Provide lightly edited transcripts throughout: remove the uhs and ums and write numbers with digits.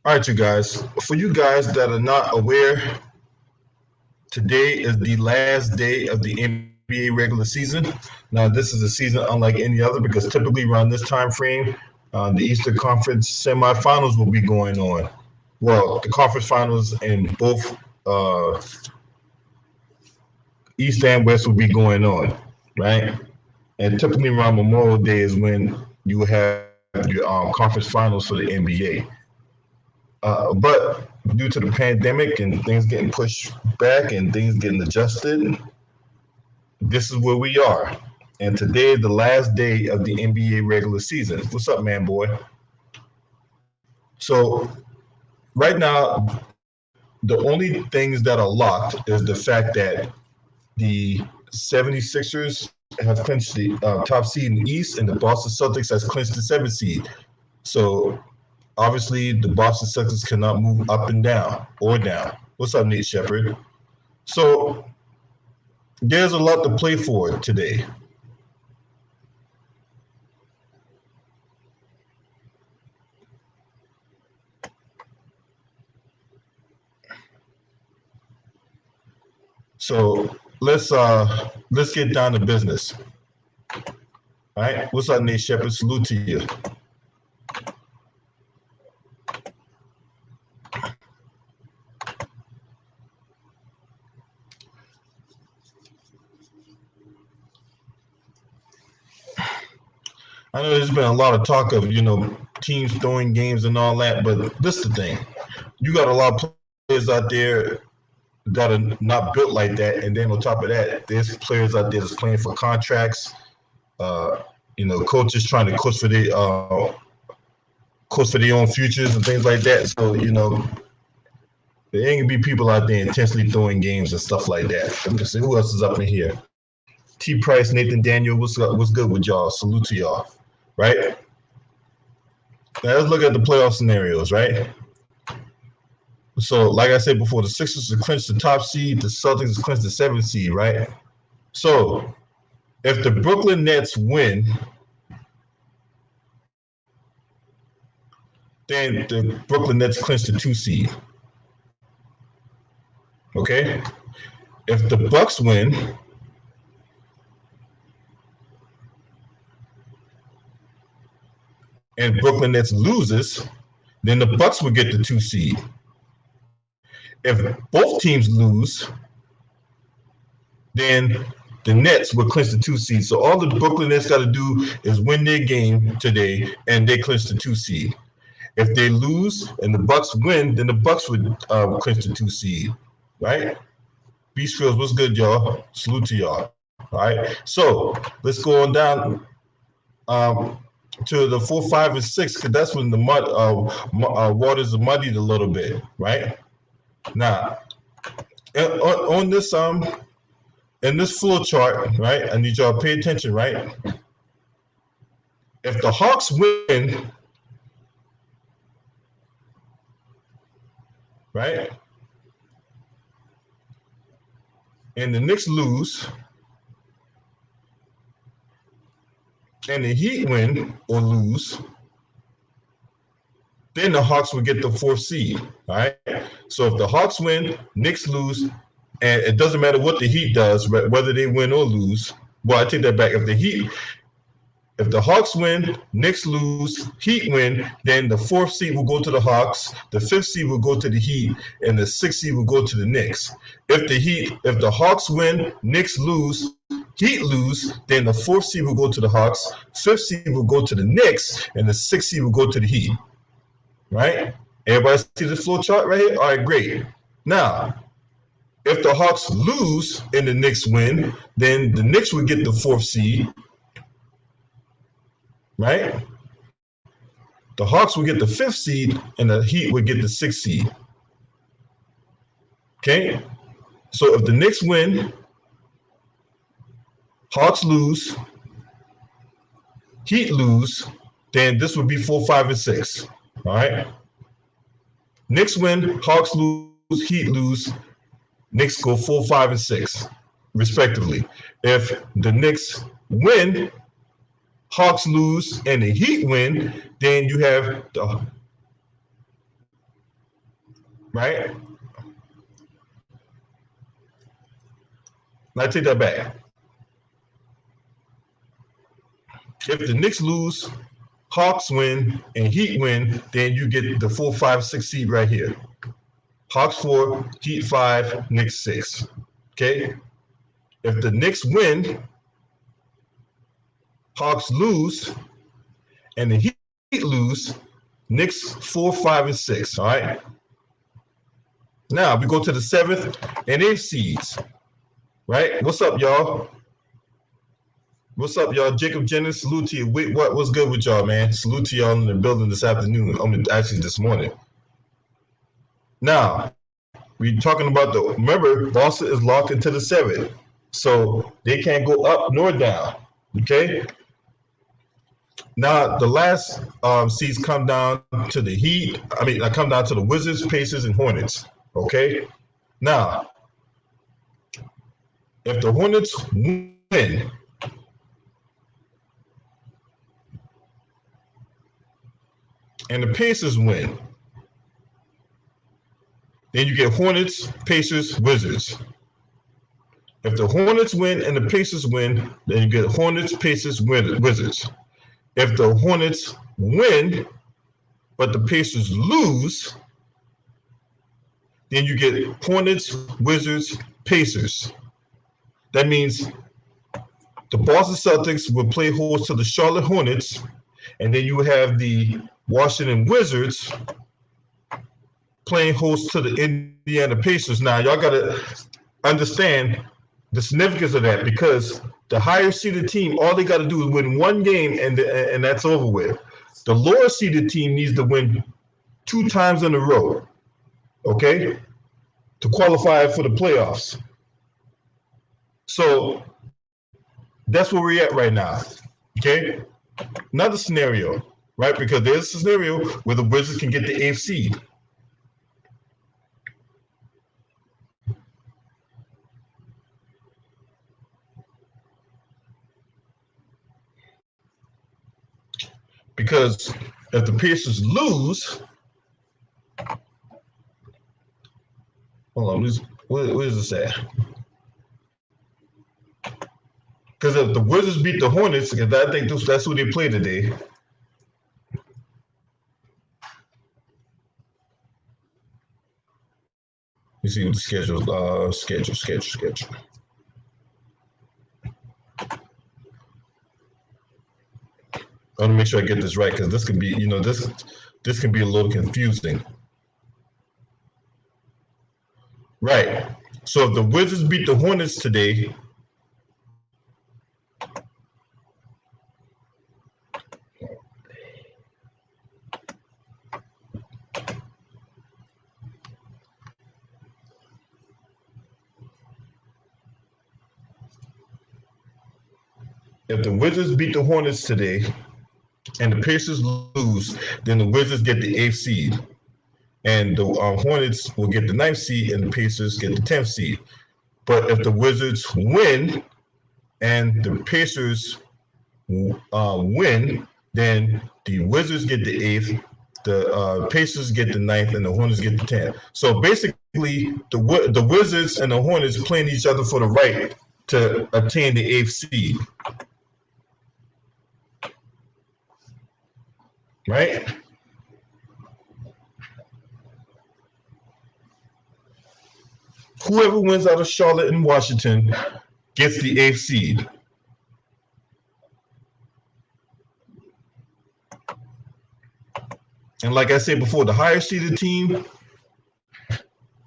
All right, you guys. For you guys that are not aware, today is the last day of the NBA regular season. Now, this is a season unlike any other because typically around this time frame, the Eastern Conference semifinals will be going on. Well, the conference finals in both East and West will be going on, right? And typically around Memorial Day is when you have your conference finals for the NBA. But due to the pandemic and things getting pushed back and things getting adjusted, this is where we are. And today is the last day of the NBA regular season. What's up, man, boy? So, right now, the only things that are locked is the fact that the 76ers have clinched the top seed in the East, and the Boston Celtics has clinched the seventh seed. So, obviously, the Boston Celtics cannot move up and down or down. What's up, Nate Shepard? So, there's a lot to play for today. So let's get down to business. All right. What's up, Nate Shepard? Salute to you. I know there's been a lot of talk of, teams throwing games and all that, but this is the thing. You got a lot of players out there that are not built like that, and then on top of that, there's players out there that's playing for contracts. Coaches trying to coach for their own futures and things like that. So there ain't gonna be people out there intentionally throwing games and stuff like that. Let me see who else is up in here. T. Price, Nathan Daniel, what's good with y'all? Salute to y'all, right? Now let's look at the playoff scenarios, right? So, like I said before, the Sixers have clinched the top seed, the Celtics have clinched the seventh seed, right? So, if the Brooklyn Nets win, then the Brooklyn Nets clinch the 2 seed. Okay? If the Bucks win, and Brooklyn Nets loses, then the Bucks will get the 2 seed. If both teams lose, then the Nets will clinch the 2 seed. So all the Brooklyn Nets got to do is win their game today, and they clinch the 2 seed. If they lose and the Bucks win, then the Bucks would clinch the 2 seed, right? Beast Fields, what's good, y'all? Salute to y'all. All right. So let's go on down to the 4, 5, and 6, because that's when the waters are muddied a little bit, right? Now, on this in this flow chart, right? I need y'all to pay attention, right? If the Hawks win, right, and the Knicks lose, and the Heat win or lose, then the Hawks will get the 4th seed. All right. So if the Hawks win, Knicks lose, and it doesn't matter what the Heat does, whether they win or lose. Well, I take that back. If the Hawks win, Knicks lose, Heat win, then the 4th seed will go to the Hawks, the 5th seed will go to the Heat, and the 6th seed will go to the Knicks. If the Hawks win, Knicks lose, Heat lose, then the 4th seed will go to the Hawks, 5th seed will go to the Knicks, and the 6th seed will go to the Heat. Right? Everybody see the flow chart right here? All right, great. Now, if the Hawks lose and the Knicks win, then the Knicks would get the 4th seed. Right? The Hawks would get the 5th seed, and the Heat would get the 6th seed. Okay? So if the Knicks win, Hawks lose, Heat lose, then this would be 4, 5, and 6. All right? Knicks win, Hawks lose, Heat lose, Knicks go 4, 5, and 6, respectively. If the Knicks win, Hawks lose, and the Heat win, then you have right? I take that back. If the Knicks lose, Hawks win, and Heat win, then you get the 4, 5, 6 seed right here. Hawks 4, Heat 5, Knicks 6. Okay? If the Knicks win, Hawks lose, and the Heat lose, Knicks 4, 5, and 6. All right? Now we go to the 7th and 8th seeds. Right? What's up, y'all? What's up, y'all? Jacob Jennings, salute to you. Wait, what's good with y'all, man? Salute to y'all in the building this afternoon. Actually this morning. Now, we're talking about remember, Boston is locked into the 7th. So they can't go up nor down. Okay? Now, the last seeds come down to the Heat. Come down to the Wizards, Pacers, and Hornets. Okay? Now, if the Hornets win, and the Pacers win, then you get Hornets, Pacers, Wizards. If the Hornets win and the Pacers win, then you get Hornets, Pacers, Wizards. If the Hornets win, but the Pacers lose, then you get Hornets, Wizards, Pacers. That means the Boston Celtics will play host to the Charlotte Hornets, and then you have the Washington Wizards playing host to the Indiana Pacers. Now, y'all got to understand the significance of that, because the higher seeded team, all they got to do is win one game, and that's over with. The lower seeded team needs to win 2 times in a row, okay, to qualify for the playoffs. So that's where we're at right now, okay? Another scenario, right? Because there's a scenario where the Wizards can get the 8th seed. Because if the Pacers lose, hold on, where's this at? Because if the Wizards beat the Hornets, because I think that's who they play today. You see what the schedule. I want to make sure I get this right, because this can be, this can be a little confusing. Right. So if the Wizards beat the Hornets today, and the Pacers lose, then the Wizards get the 8th seed. And the Hornets will get the 9th seed, and the Pacers get the 10th seed. But if the Wizards win and the Pacers win, then the Wizards get the 8th, the Pacers get the 9th, and the Hornets get the 10th. So basically, the Wizards and the Hornets playing each other for the right to obtain the 8th seed. Right? Whoever wins out of Charlotte and Washington gets the 8th seed. And like I said before, the higher seeded team,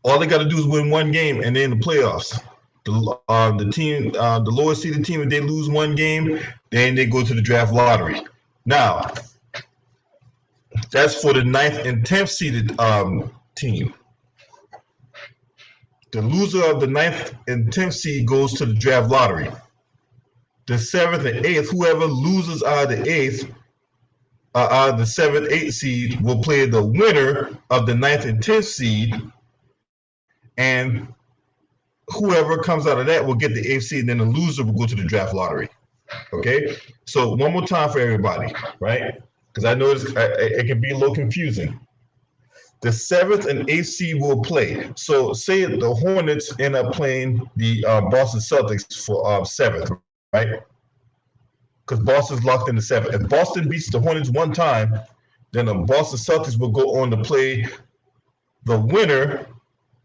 all they got to do is win one game, and they're in the playoffs. The lower seeded team, if they lose one game, then they go to the draft lottery. Now, that's for the 9th and 10th seeded team. The loser of the 9th and 10th seed goes to the draft lottery. The 7th and 8th, whoever loses out of the 8th, out of the 7th, 8th seed will play the winner of the 9th and 10th seed, and whoever comes out of that will get the 8th seed, and then the loser will go to the draft lottery. Okay? So one more time for everybody, right? Because I know it can be a little confusing. the 7th and 8th seed will play. So say the Hornets end up playing the Boston Celtics for 7th, right? Because Boston's locked in the 7th. If Boston beats the Hornets one time, then the Boston Celtics will go on to play the winner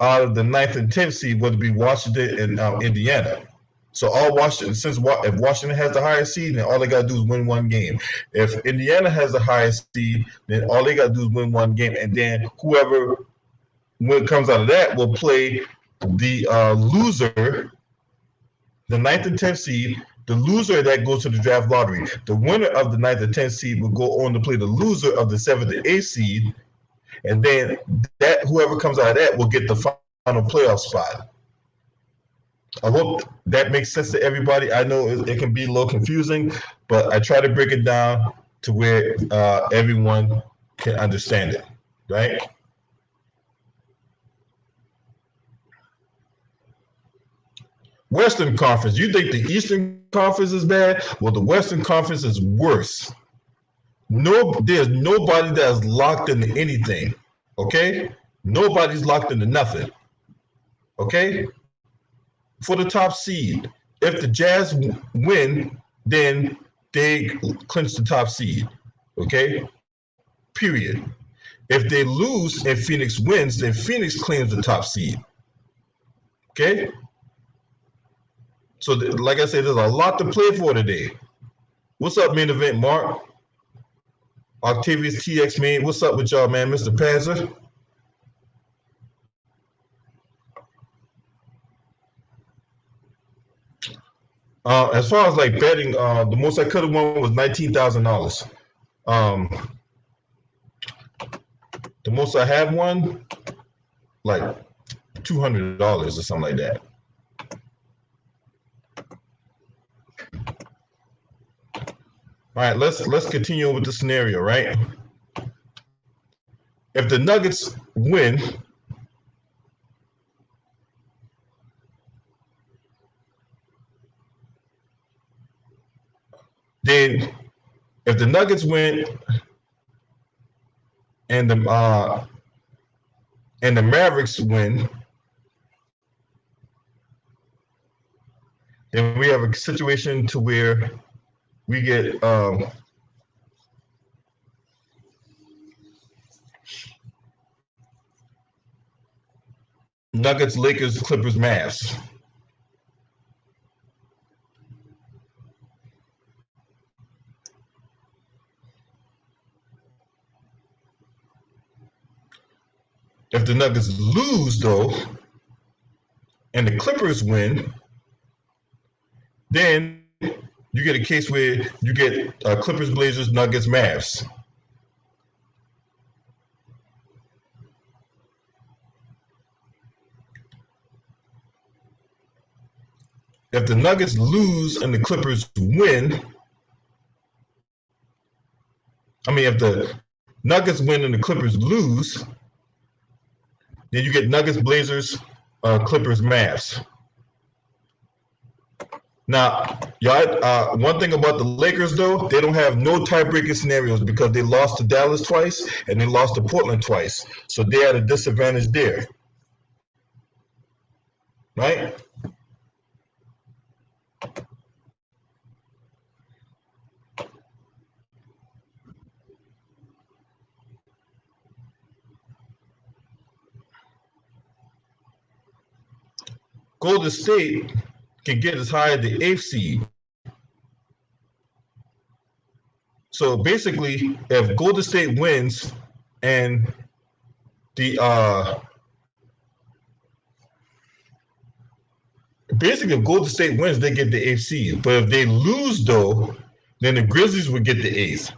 out of the 9th and 10th seed, whether it be Washington and Indiana. So all Washington, if Washington has the highest seed, then all they got to do is win one game. If Indiana has the highest seed, then all they got to do is win one game, and then whoever comes out of that will play the loser, the 9th and 10th seed. The loser that goes to the draft lottery. The winner of the 9th and 10th seed will go on to play the loser of the 7th and 8th seed, and then that whoever comes out of that will get the final playoff spot. I hope that makes sense to everybody. I know it can be a little confusing, but I try to break it down to where everyone can understand it, right? Western Conference. You think the Eastern Conference is bad? Well, the Western Conference is worse. There's nobody that's locked into anything, okay? Nobody's locked into nothing, okay? For the top seed, if the Jazz win, then they clinch the top seed, okay? Period. If they lose and Phoenix wins, then Phoenix claims the top seed, okay? So, like I said, there's a lot to play for today. What's up, main event, Mark? Octavius TX, man. What's up with y'all, man? Mr. Panzer? As far as like betting, the most I could have won was $19,000. The most I have won, like $200 or something like that. All right, let's continue with the scenario, right? If the Nuggets win, then if the Nuggets win and the Mavericks win, then we have a situation to where we get Nuggets, Lakers, Clippers, Mavs. If the Nuggets lose, though, and the Clippers win, then you get a case where you get Clippers, Blazers, Nuggets, Mavs. If the Nuggets lose and the Clippers win, if the Nuggets win and the Clippers lose, then you get Nuggets, Blazers, Clippers, Mavs. Now, y'all, one thing about the Lakers, though, they don't have no tiebreaker scenarios because they lost to Dallas twice and they lost to Portland twice. So they're at a disadvantage there. Right? Golden State can get as high as the 8th seed. So basically, if Golden State wins and the basically if Golden State wins, they get the 8th seed. But if they lose, though, then the Grizzlies would get the 8th.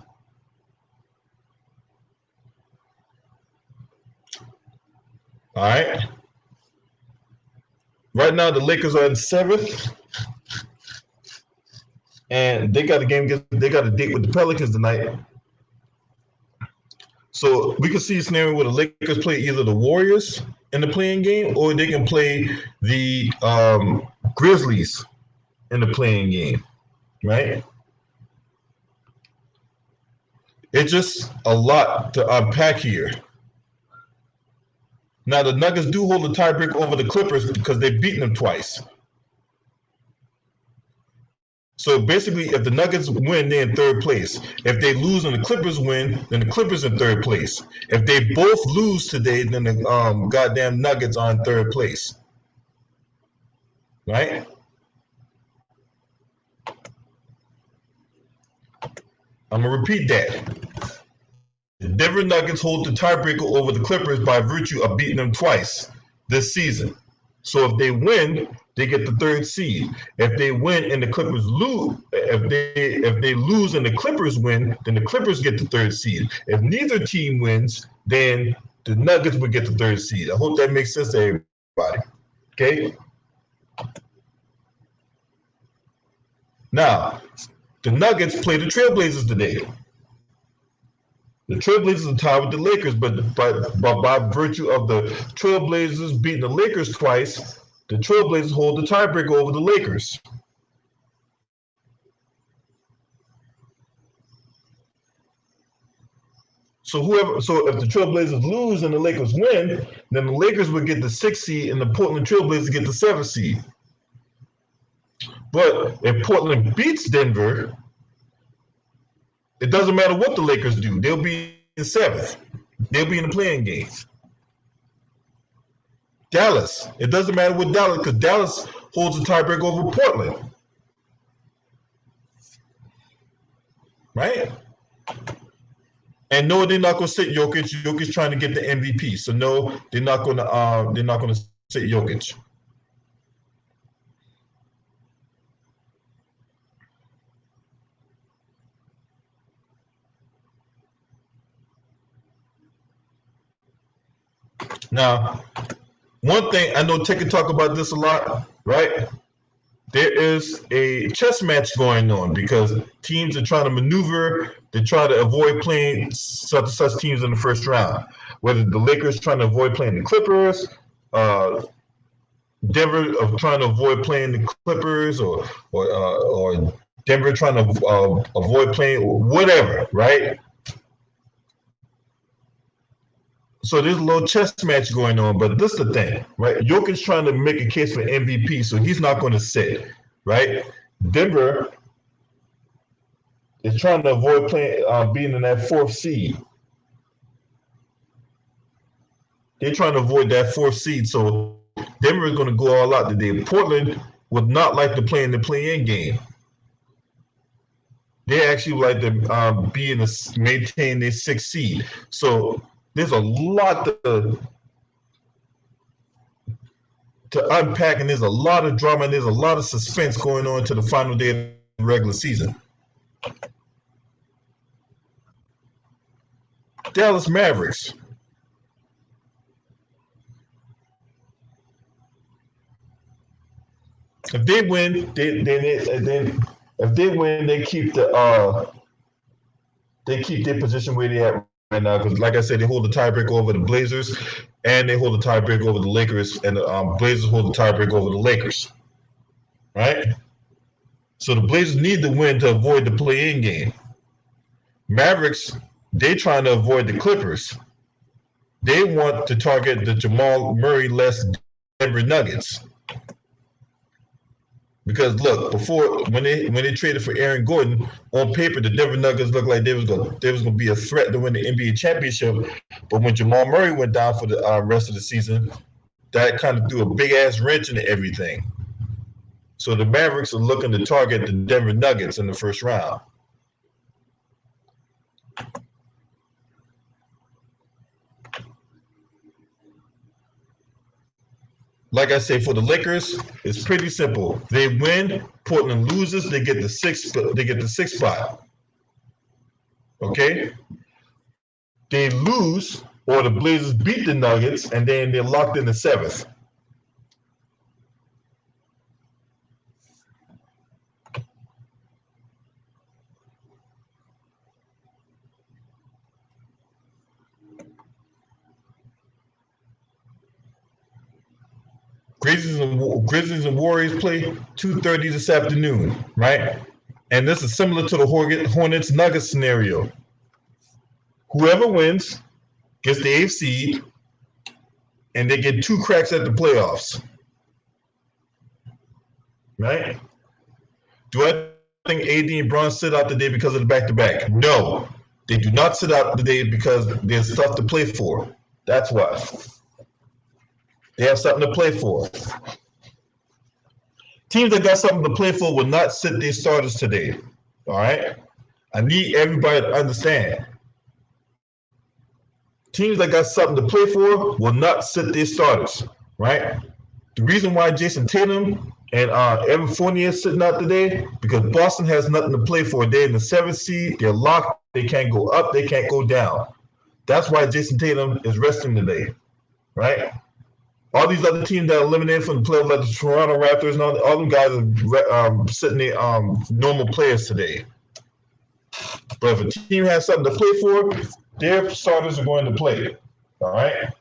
All right. Right now, the Lakers are in 7th, and they got a date with the Pelicans tonight. So we can see a scenario where the Lakers play either the Warriors in the playing game, or they can play the Grizzlies in the playing game, right? It's just a lot to unpack here. Now the Nuggets do hold a tiebreaker over the Clippers because they've beaten them twice. So basically, if the Nuggets win, they're in third place. If they lose and the Clippers win, then the Clippers in third place. If they both lose today, then the goddamn Nuggets are in third place. Right? I'm gonna repeat that. The Denver Nuggets hold the tiebreaker over the Clippers by virtue of beating them twice this season. So if they win, they get the third seed. If they win and the Clippers lose, if they lose and the Clippers win, then the Clippers get the third seed. If neither team wins, then the Nuggets would get the third seed. I hope that makes sense to everybody. Okay. Now, the Nuggets play the Trailblazers today. The Trailblazers are tied with the Lakers, but by virtue of the Trailblazers beating the Lakers twice, the Trailblazers hold the tiebreaker over the Lakers. So if the Trailblazers lose and the Lakers win, then the Lakers would get the 6th seed and the Portland Trailblazers get the 7th seed. But if Portland beats Denver, it doesn't matter what the Lakers do. They'll be in 7th. They'll be in the playing game. Dallas. It doesn't matter what Dallas, because Dallas holds a tiebreaker over Portland. Right? And no, they're not going to sit Jokic. Jokic trying to get the MVP. So no, they're not going to sit Jokic. Now, one thing I know Tech can talk about this a lot, right? There is a chess match going on because teams are trying to maneuver. They try to avoid playing such teams in the first round. Whether the Lakers trying to avoid playing the Clippers, Denver trying to avoid playing the Clippers, or Denver trying to avoid playing whatever, right? So there's a little chess match going on, but this is the thing, right? Jokic's trying to make a case for MVP, so he's not going to sit, right? Denver is trying to avoid playing, being in that 4th seed. They're trying to avoid that 4th seed, so Denver is going to go all out today. Portland would not like to play in the play-in game. They actually would like to be in maintain their 6th seed. So there's a lot to unpack, and there's a lot of drama, and there's a lot of suspense going on to the final day of the regular season. Dallas Mavericks. If they win, if they win, they keep their position where they at right now, because like I said, they hold the tiebreaker over the Blazers, and they hold the tiebreaker over the Lakers, and the Blazers hold the tiebreaker over the Lakers. Right? So the Blazers need to win to avoid the play-in game. Mavericks, they trying to avoid the Clippers. They want to target the Jamal Murray-less Denver Nuggets. Because look, before when they traded for Aaron Gordon, on paper the Denver Nuggets looked like they was going to be a threat to win the NBA championship. But when Jamal Murray went down for the rest of the season, that kind of threw a big ass wrench into everything. So the Mavericks are looking to target the Denver Nuggets in the first round. Like I say, for the Lakers, it's pretty simple. They win, Portland loses, they get the sixth spot. Okay? They lose, or the Blazers beat the Nuggets, and then they're locked in the 7th. Grizzlies and Warriors play 2:30 this afternoon, right? And this is similar to the Hornets Nuggets scenario. Whoever wins gets the 8th seed, and they get 2 cracks at the playoffs. Right? Do I think AD and Bron sit out today because of the back-to-back? No. They do not sit out today because there's stuff to play for. That's why. They have something to play for. Teams that got something to play for will not sit their starters today. All right? I need everybody to understand. Teams that got something to play for will not sit their starters. Right? The reason why Jason Tatum and Evan Fournier is sitting out today, because Boston has nothing to play for. They're in the 7th seed. They're locked. They can't go up. They can't go down. That's why Jason Tatum is resting today. Right? All these other teams that are eliminated from the playoffs, like the Toronto Raptors and all them guys are sitting there normal players today. But if a team has something to play for, their starters are going to play. All right?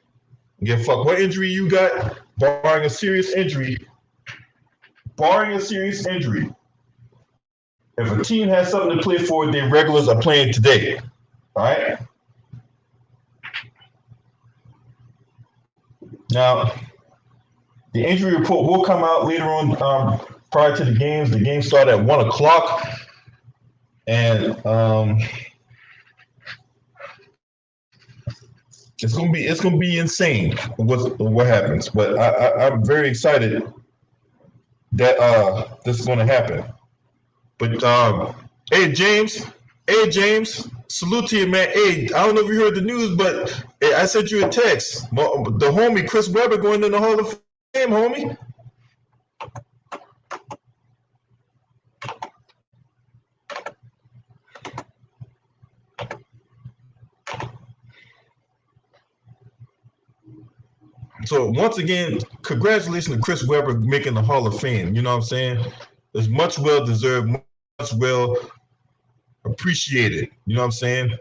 Give a fuck what injury you got, barring a serious injury. If a team has something to play for, their regulars are playing today. All right? Now, the injury report will come out later on prior to the games. The games start at 1 o'clock. And it's gonna be insane what happens. But I'm very excited that this is gonna happen. But hey James, salute to you, man. Hey, I don't know if you heard the news, but hey, I sent you a text. The homie Chris Webber going in the Hall of Fame, homie. So once again, congratulations to Chris Webber making the Hall of Fame. You know what I'm saying? It's much well deserved, much well appreciated. You know what I'm saying?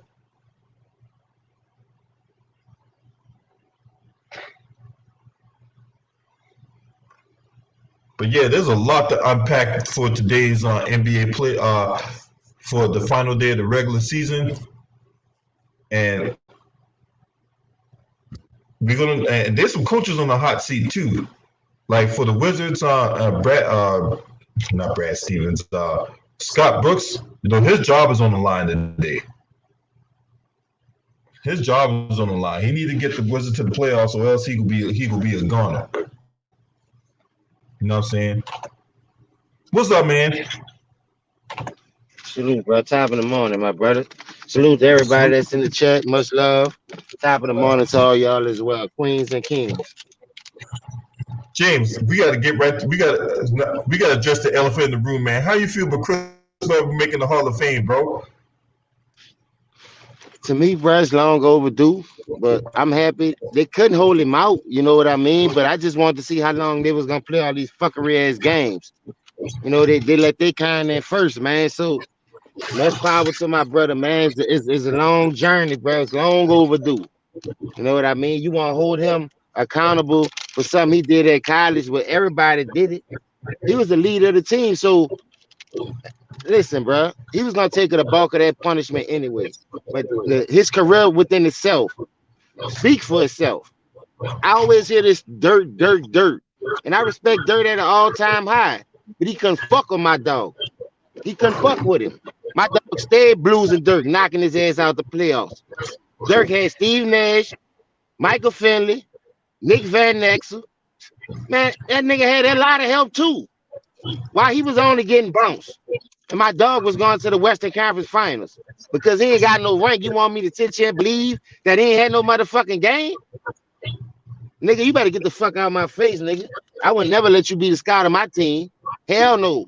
But yeah, there's a lot to unpack for today's NBA play for the final day of the regular season, and we're gonna. And there's some coaches on the hot seat too, like for the Wizards. Not Brad Stevens. Scott Brooks. You know his job is on the line today. His job is on the line. He need to get the Wizards to the playoffs, or else he could be a goner. You know what I'm saying? What's up, man? Salute, bro. Top of the morning, my brother. Salute to everybody that's in the chat. Much love. Top of the morning to all y'all as well, queens and kings. James, we got to get right. We got to address the elephant in the room, man. How you feel about Chris Webber making the Hall of Fame, bro? To me, bro, it's long overdue, but I'm happy they couldn't hold him out. You know what I mean? But I just wanted to see how long they was gonna play all these fuckery ass games. You know, they let their kind in first, man. So much power to my brother, man. It's a long journey, bro. It's long overdue. You know what I mean? You want to hold him accountable for something he did at college where everybody did it. He was the leader of the team. So listen, bro, he was gonna take the bulk of that punishment anyway. But his career within itself speak for itself. I always hear this dirt, and I respect Dirt at an all-time high. But he couldn't fuck with my dog. He couldn't fuck with him. My dog stayed Blues and Dirk, knocking his ass out the playoffs. Dirk had Steve Nash, Michael Finley, Nick Van Exel. Man, that nigga had a lot of help too. While he was only getting bounced. And my dog was going to the Western Conference Finals. Because he ain't got no rank. You want me to sit here and believe that he ain't had no motherfucking game? Nigga, you better get the fuck out of my face, nigga. I would never let you be the scout of my team. Hell no.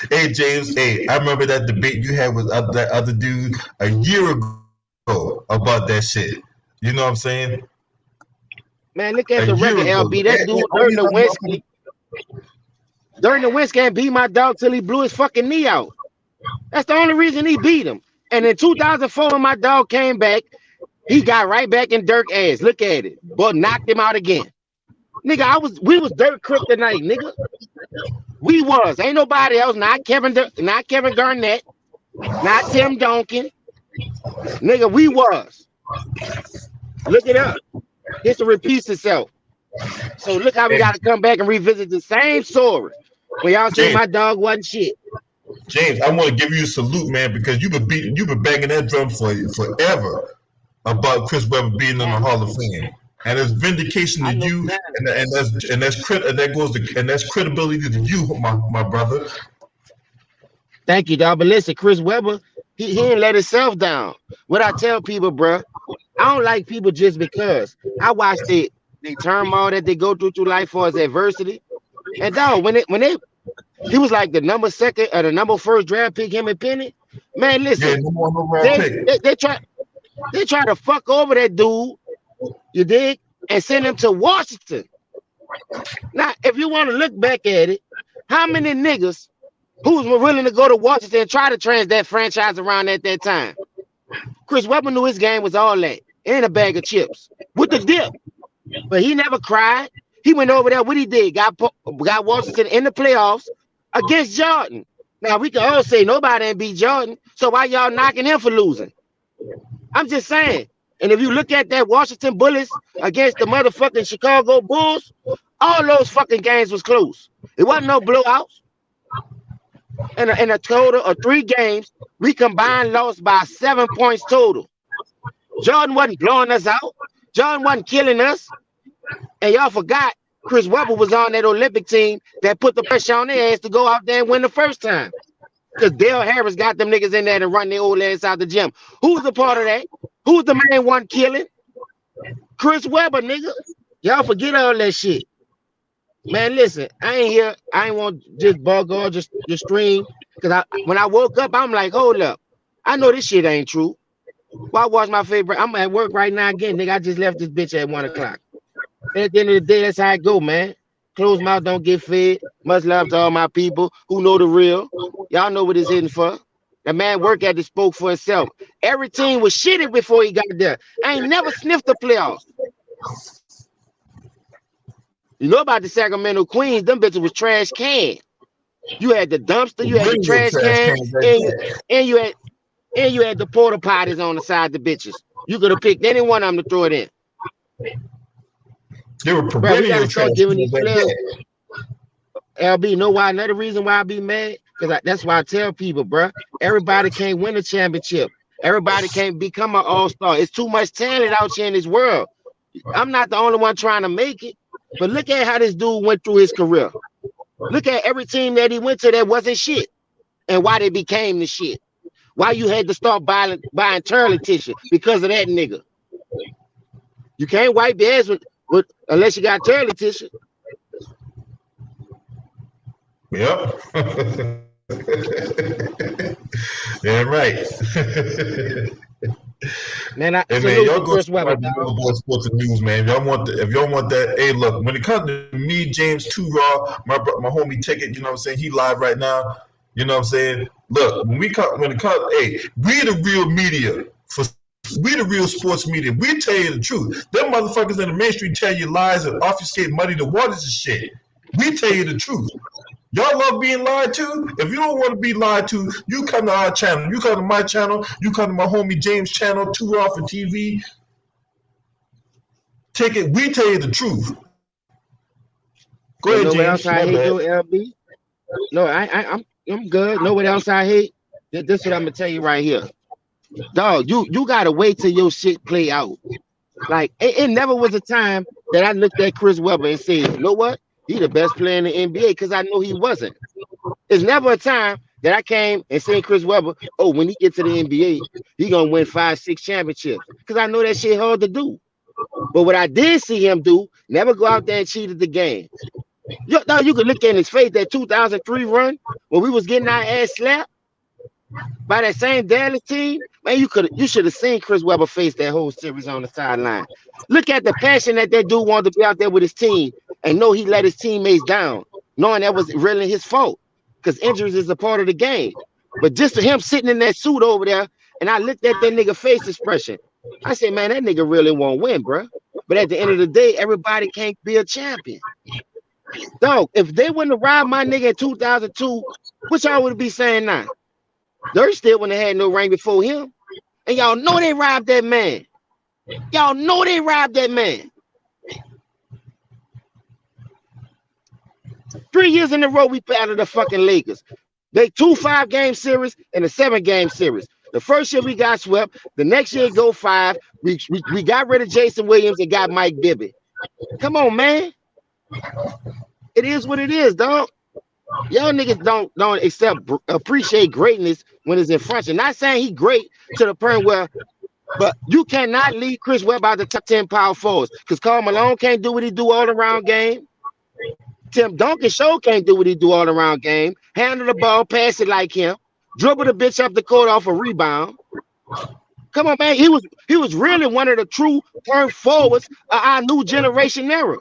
Hey, James. Hey, I remember that debate you had with that other dude a year ago about that shit. You know what I'm saying? Man, look at the record, LB. That dude during the Winsky. During the Winsky beat my dog till he blew his fucking knee out. That's the only reason he beat him. And in 2004, when my dog came back, he got right back in Dirk ass. Look at it. But knocked him out again. Nigga, we was Dirk kryptonite, nigga. We was. Ain't nobody else. Not Kevin Garnett. Not Tim Duncan. Nigga, we was. Look it up. History repeats itself. So look how we got to come back and revisit the same story. When y'all say James, my dog wasn't shit. James, I want to give you a salute, man, because you've been banging that drum for forever about Chris Webber being in the Hall of Fame, and it's vindication to I know you, that. that's credibility to you, my brother. Thank you, dog. But listen, Chris Webber, he ain't let himself down. What I tell people, bro, I don't like people just because I watch the turmoil that they go through life for as adversity. And dog, he was like the number second or the number first draft pick, him and Penny. Man, Yeah, listen, number one overall they, pick. they try to fuck over that dude, you dig, and send him to Washington. Now, if you want to look back at it, how many niggas who was willing to go to Washington and try to trans that franchise around at that time? Chris Webber knew his game was all that and a bag of chips with the dip, but he never cried. He went over there. What he did, got Washington in the playoffs against Jordan. Now we can all say nobody ain't beat Jordan, so why y'all knocking him for losing? I'm just saying. And if you look at that Washington Bullets against the motherfucking Chicago Bulls, all those fucking games was close. It wasn't no blowouts. In a total of 3 games, we combined lost by 7 points total. Jordan wasn't blowing us out. Jordan wasn't killing us. And y'all forgot Chris Webber was on that Olympic team that put the pressure on their ass to go out there and win the first time. Because Dale Harris got them niggas in there and run their old ass out the gym. Who's a part of that? Who's the main one killing? Chris Webber, nigga. Y'all forget all that shit. Man, listen, I ain't want just bug or just stream. Because when I woke up, I'm like, hold up. I know this shit ain't true. Why watch my favorite? I'm at work right now again, nigga. I just left this bitch at 1 o'clock. At the end of the day, that's how it go, man. Closed mouth don't get fed. Much love to all my people who know the real. Y'all know what it's hitting for. The man work at it spoke for itself. Every team was shitty before he got there. I ain't never sniffed the playoffs. You know about the Sacramento Queens, them bitches was trash can. You had the dumpster, you had the trash can, and you had the porta potties on the side of the bitches. You could have picked any one of them to throw it in. They were Bro, we gotta perennial start trash giving these players. cans. LB, know why? Another reason why I be mad? Because that's why I tell people, bro, everybody can't win a championship. Everybody can't become an all-star. It's too much talent out here in this world. I'm not the only one trying to make it. But look at how this dude went through his career. Look at every team that he went to that wasn't shit. And why they became the shit. Why you had to start buying toilet tissue because of that nigga. You can't wipe your ass with unless you got toilet tissue. Yep. Yeah, right. Man, I Hey man, salute y'all to go Chris subscribe Webber, to dog. Boy Sports and News, man. If y'all want that, hey, look, when it comes to me, James Too Raw, my homie Ticket, you know what I'm saying? He live right now. You know what I'm saying? Look, when it comes, hey, we the real media we the real sports media. We tell you the truth. Them motherfuckers in the mainstream tell you lies and obfuscate, muddy the waters and shit. We tell you the truth. Y'all love being lied to? If you don't want to be lied to, you come to our channel. You come to my channel. You come to my homie James' channel, Too Raw for TV. Ticket, we tell you the truth. Go ahead, Know what James. else I My hate bad. though, LB? No, I'm good. Know what else I hate? This is what I'm gonna tell you right here. Dog, you gotta wait till your shit play out. Like it never was a time that I looked at Chris Webber and said, you know what? He the best player in the NBA because I know he wasn't. It's never a time that I came and seen Chris Webber, oh, when he gets to the NBA, he gonna win 5-6 championships. Because I know that shit hard to do. But what I did see him do, never go out there and cheat at the game. You could look in his face that 2003 run when we was getting our ass slapped by that same Dallas team. Man, you should have seen Chris Webber face that whole series on the sideline. Look at the passion that dude wanted to be out there with his team and know he let his teammates down, knowing that was really his fault because injuries is a part of the game. But just to him sitting in that suit over there, and I looked at that nigga face expression. I said, man, that nigga really won't win, bro. But at the end of the day, everybody can't be a champion. Dog, if they wouldn't have robbed my nigga in 2002, what y'all would be saying now? Dirk still wouldn't have had no ring before him. And y'all know they robbed that man. Y'all know they robbed that man. 3 years in a row, we battled the fucking Lakers. They 2 5-game series and a 7-game series. The first year we got swept. The next year go 5. We got rid of Jason Williams and got Mike Bibby. Come on, man. It is what it is, dog. Y'all niggas don't appreciate greatness when it's in front. You're not saying he great to the point where, but you cannot leave Chris Webber out the top 10 power forwards because Karl Malone can't do what he do all around game. Tim Duncan show can't do what he do all around game. Handle the ball, pass it like him, dribble the bitch up the court off a rebound. Come on, man. He was really one of the true point forwards of our new generation era.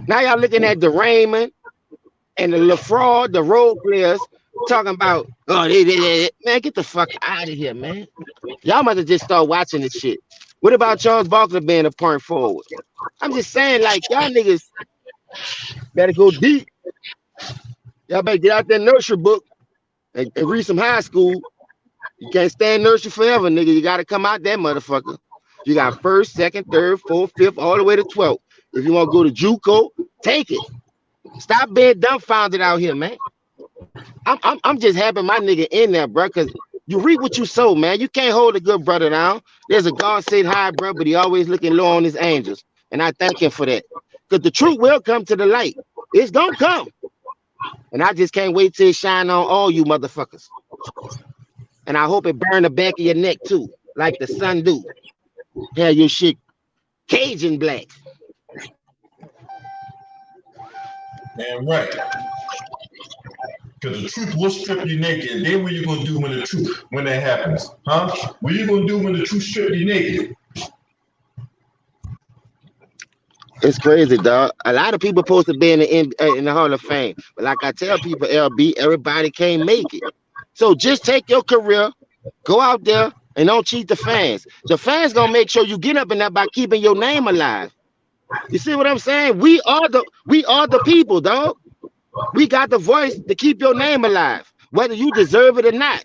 Now y'all looking at the Raymond and the LaFraud, the role players, talking about, oh, man, get the fuck out of here, man. Y'all must have just start watching this shit. What about Charles Barkley being a point forward? I'm just saying, like, y'all niggas better go deep. Y'all better get out that nursery book and read some high school. You can't stay in nursery forever, nigga. You got to come out that motherfucker. You got first, second, third, fourth, fifth, all the way to 12th. If you want to go to JUCO, take it. Stop being dumbfounded out here, man. I'm just happy my nigga in there, bro, because you reap what you sow, man. You can't hold a good brother down. There's a God said high, bro, but he always looking low on his angels. And I thank him for that. Because the truth will come to the light. It's going to come. And I just can't wait till it shine on all you motherfuckers. And I hope it burn the back of your neck, too, like the sun do. Hell, your shit Cajun black. Man, right. Because the truth will strip you naked. And then what you gonna do when that happens? Huh? What you gonna do when the truth strip you naked? It's crazy, dog. A lot of people supposed to be in the Hall of Fame. But like I tell people, LB, everybody can't make it. So just take your career, go out there, and don't cheat the fans. The fans gonna make sure you get up in that by keeping your name alive. You see what I'm saying? We are the people, dog. We got the voice to keep your name alive, whether you deserve it or not.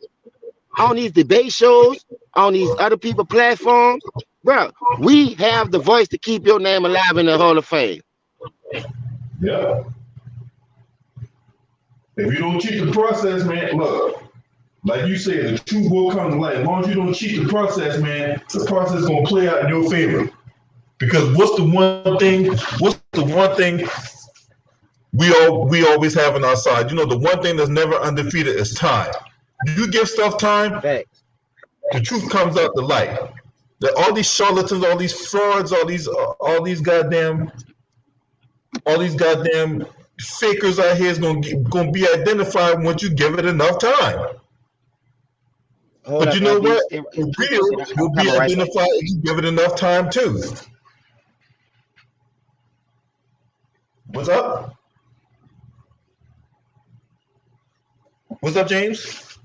On these debate shows, on these other people platforms, bro, we have the voice to keep your name alive in the Hall of Fame. Yeah. If you don't cheat the process, man, look, like you said, the truth will come to light. As long as you don't cheat the process, man, the process is gonna play out in your favor. Because what's the one thing we always have on our side? You know, the one thing that's never undefeated is time. You give stuff time, Thanks. The truth comes out the light. That all these charlatans, all these frauds, all these goddamn fakers out here is gonna be identified once you give it enough time. But you know what? The real will be identified if you give it enough time too. What's up? What's up, James?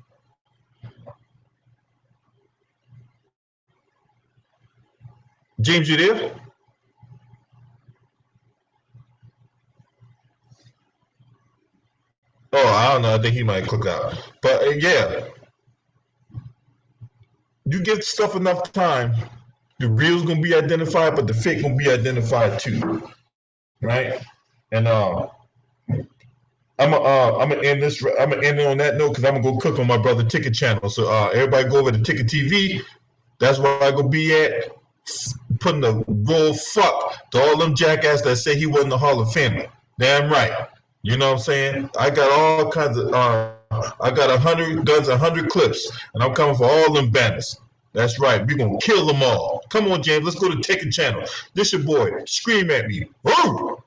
James, you there? Oh, I don't know. I think he might click out. But yeah, you give stuff enough time, the real's gonna be identified, but the fake gonna be identified too, right? And I'm gonna end this. I'm gonna end it on that note because I'm gonna go cook on my brother Ticket channel. So everybody go over to Ticket TV. That's where I gonna be at, putting the roll fuck to all them jackass that say he wasn't the Hall of Fame. Damn right. You know what I'm saying? I got all kinds of. I got 100 guns, 100 clips, and I'm coming for all them banners. That's right. We're gonna kill them all. Come on, James. Let's go to Ticket channel. This your boy. Scream at me. Woo!